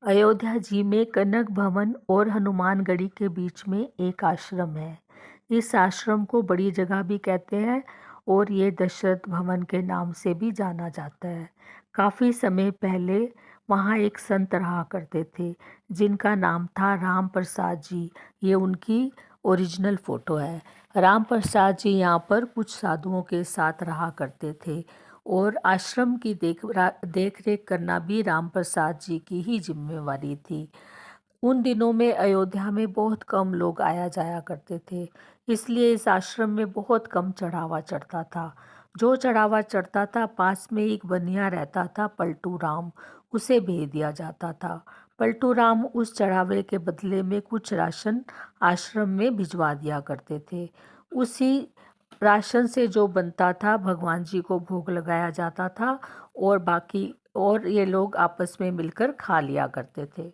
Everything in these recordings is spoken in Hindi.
अयोध्या जी में कनक भवन और हनुमानगढ़ी के बीच में एक आश्रम है। इस आश्रम को बड़ी जगह भी कहते हैं और ये दशरथ भवन के नाम से भी जाना जाता है। काफ़ी समय पहले वहाँ एक संत रहा करते थे जिनका नाम था राम प्रसाद जी। ये उनकी ओरिजिनल फ़ोटो है। राम प्रसाद जी यहाँ पर कुछ साधुओं के साथ रहा करते थे और आश्रम की देख रेख करना भी राम प्रसाद जी की ही जिम्मेवारी थी। उन दिनों में अयोध्या में बहुत कम लोग आया जाया करते थे, इसलिए इस आश्रम में बहुत कम चढ़ावा चढ़ता था। जो चढ़ावा चढ़ता था पास में एक बनिया रहता था पलटू राम, उसे भेज दिया जाता था। पलटू राम उस चढ़ावे के बदले में कुछ राशन आश्रम में भिजवा दिया करते थे। उसी राशन से जो बनता था भगवान जी को भोग लगाया जाता था और ये लोग आपस में मिलकर खा लिया करते थे।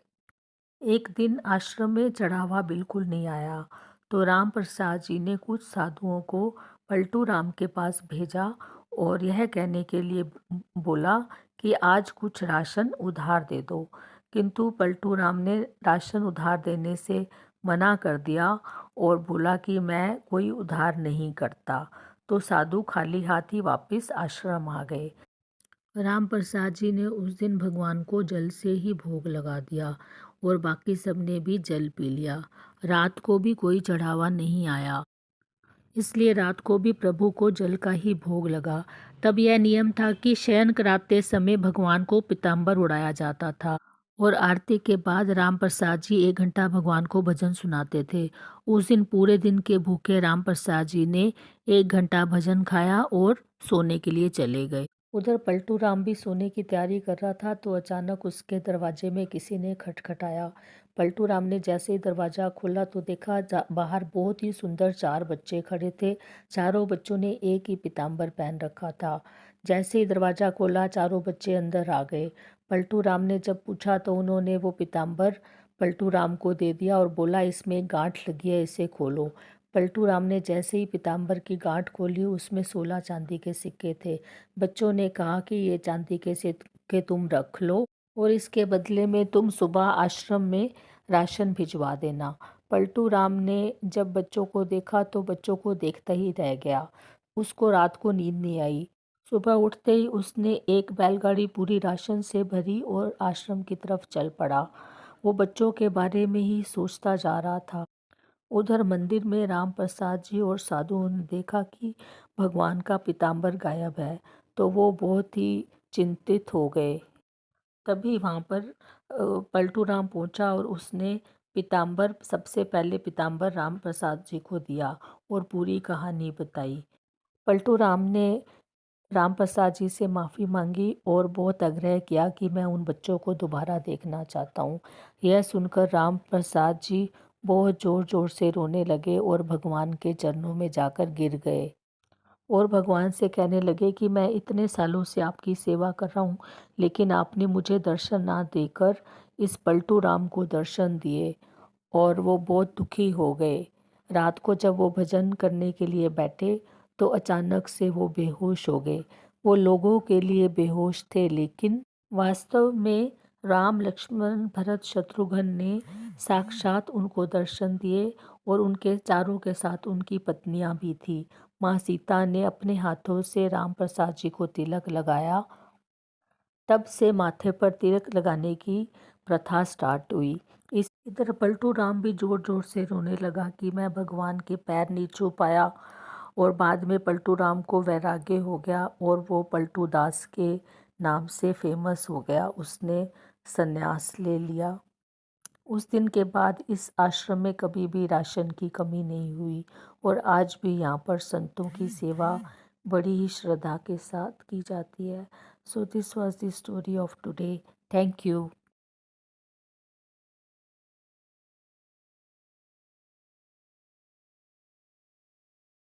एक दिन आश्रम में चढ़ावा बिल्कुल नहीं आया तो राम प्रसाद जी ने कुछ साधुओं को पलटू राम के पास भेजा और यह कहने के लिए बोला कि आज कुछ राशन उधार दे दो। किंतु पलटू राम ने राशन उधार देने से मना कर दिया और बोला कि मैं कोई उधार नहीं करता। तो साधु खाली हाथ ही वापस आश्रम आ गए। राम प्रसाद जी ने उस दिन भगवान को जल से ही भोग लगा दिया और बाकी सब ने भी जल पी लिया। रात को भी कोई चढ़ावा नहीं आया, इसलिए रात को भी प्रभु को जल का ही भोग लगा। तब यह नियम था कि शयन कराते समय भगवान को पीताम्बर उड़ाया जाता था और आरती के बाद राम प्रसाद जी 1 घंटा भगवान को भजन सुनाते थे। उस दिन पूरे दिन के भूखे राम प्रसाद जी ने 1 घंटा भजन खाया और सोने के लिए चले गए। उधर पलटू राम भी सोने की तैयारी कर रहा था तो अचानक उसके दरवाजे में किसी ने खटखटाया। पलटू राम ने जैसे ही दरवाज़ा खोला तो देखा बाहर बहुत ही सुंदर 4 बच्चे खड़े थे। चारों बच्चों ने एक ही पीताम्बर पहन रखा था। जैसे ही दरवाज़ा खोला चारों बच्चे अंदर आ गए। पलटू राम ने जब पूछा तो उन्होंने वो पीताम्बर पलटू राम को दे दिया और बोला इसमें एक गांठ लगी है, इसे खोलो। पलटू राम ने जैसे ही पीताम्बर की गांठ खोली उसमें 16 चांदी के सिक्के थे। बच्चों ने कहा कि ये चांदी के सिक्के तुम रख लो और इसके बदले में तुम सुबह आश्रम में राशन भिजवा देना। पलटू राम ने जब बच्चों को देखा तो बच्चों को देखता ही रह गया। उसको रात को नींद नहीं आई। सुबह उठते ही उसने एक बैलगाड़ी पूरी राशन से भरी और आश्रम की तरफ चल पड़ा। वो बच्चों के बारे में ही सोचता जा रहा था। उधर मंदिर में राम प्रसाद जी और साधुओं ने देखा कि भगवान का पीताम्बर गायब है तो वो बहुत ही चिंतित हो गए। तभी वहाँ पर पलटू राम पहुँचा और उसने पीताम्बर सबसे पहले पीताम्बर राम प्रसाद जी को दिया और पूरी कहानी बताई। पलटू राम ने राम प्रसाद जी से माफ़ी मांगी और बहुत आग्रह किया कि मैं उन बच्चों को दोबारा देखना चाहता हूँ। यह सुनकर राम प्रसाद जी बहुत ज़ोर ज़ोर से रोने लगे और भगवान के चरणों में जाकर गिर गए और भगवान से कहने लगे कि मैं इतने सालों से आपकी सेवा कर रहा हूँ लेकिन आपने मुझे दर्शन ना देकर इस पलटू राम को दर्शन दिए। और वो बहुत दुखी हो गए। रात को जब वो भजन करने के लिए बैठे तो अचानक से वो बेहोश हो गए। वो लोगों के लिए बेहोश थे लेकिन वास्तव में राम लक्ष्मण भरत शत्रुघ्न ने साक्षात उनको दर्शन दिए और उनके चारों के साथ उनकी पत्नियां भी थी। माँ सीता ने अपने हाथों से राम प्रसाद जी को तिलक लगाया। तब से माथे पर तिलक लगाने की प्रथा स्टार्ट हुई। इधर पलटू राम भी जोर जोर से रोने लगा कि मैं भगवान के पैर नहीं छू पाया और बाद में पलटू राम को वैराग्य हो गया और वो पलटू दास के नाम से फेमस हो गया। उसने संन्यास ले लिया। उस दिन के बाद इस आश्रम में कभी भी राशन की कमी नहीं हुई और आज भी यहाँ पर संतों की सेवा बड़ी ही श्रद्धा के साथ की जाती है। So this was the story of today. Thank you.